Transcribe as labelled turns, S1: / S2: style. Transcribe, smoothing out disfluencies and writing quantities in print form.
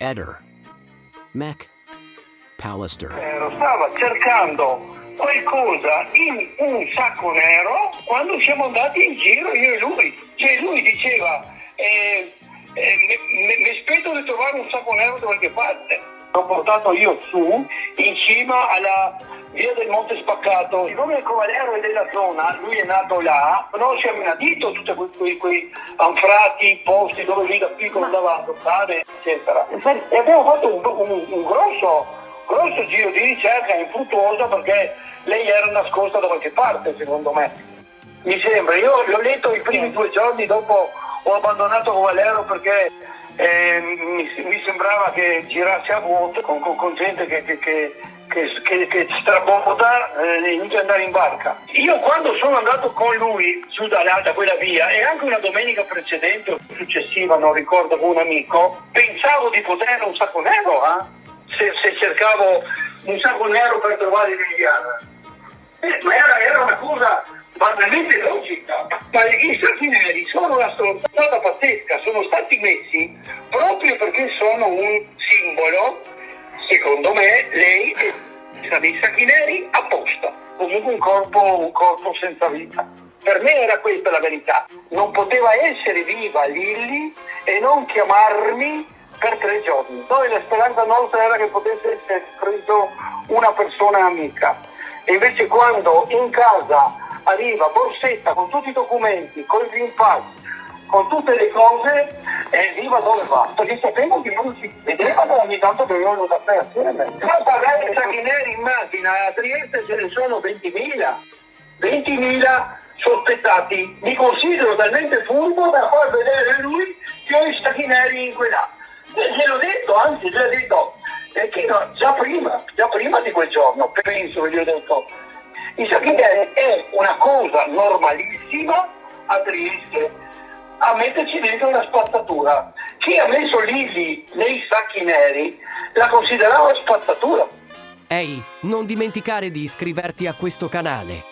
S1: Eder McPallister.
S2: Stava cercando qualcosa in un sacco nero quando siamo andati in giro io e lui. Cioè lui diceva mi aspetto di trovare un sacco nero da qualche parte. L'ho portato io su, in cima alla via del Monte Spaccato. Siccome il cavaliere è della zona, lui è nato là, noi siamo inadito tutti quei anfrati, posti dove lui da piccolo andava a giocare, eccetera. E abbiamo fatto un grosso giro di ricerca infruttuosa perché lei era nascosta da qualche parte, secondo me. Mi sembra, io l'ho letto i primi 2 giorni, dopo ho abbandonato Valero perché mi sembrava che girasse a vuoto con gente che straborda inizia ad andare in barca. Io quando sono andato con lui su da quella via, e anche una domenica precedente o successiva, non ricordo, con un amico, pensavo di poter un sacco nero, se cercavo un sacco nero per trovare l'Indiana. Ma era una cosa banalmente logica. Ma i sacchi neri sono una stronzata pazzesca, sono stati messi proprio perché sono un simbolo. Secondo me lei è dei sacchi neri apposta, comunque un corpo senza vita. Per me era questa la verità. Non poteva essere viva Lilli e non chiamarmi per 3 giorni. Noi la speranza nostra era che potesse essere preso una persona amica. E invece quando in casa arriva borsetta con tutti i documenti, con il Green Pass, con tutte le cose, viva dove va? Perché sapevo che non si vedevano, ogni tanto venivano da te assieme. Ma pagare i sacchi neri in macchina a Trieste ce ne sono 20.000. 20.000 sospettati. Mi considero talmente furbo da far vedere a lui che ho i sacchi neri in quella. Gliel'ho detto, anzi, gliel'ho detto, perché no, già prima di quel giorno, penso che gli ho detto, i sacchi neri è una cosa normalissima a Trieste, a metterci dentro una spazzatura. Chi ha messo Lilli nei sacchi neri la considerava spazzatura.
S1: Ehi, non dimenticare di iscriverti a questo canale.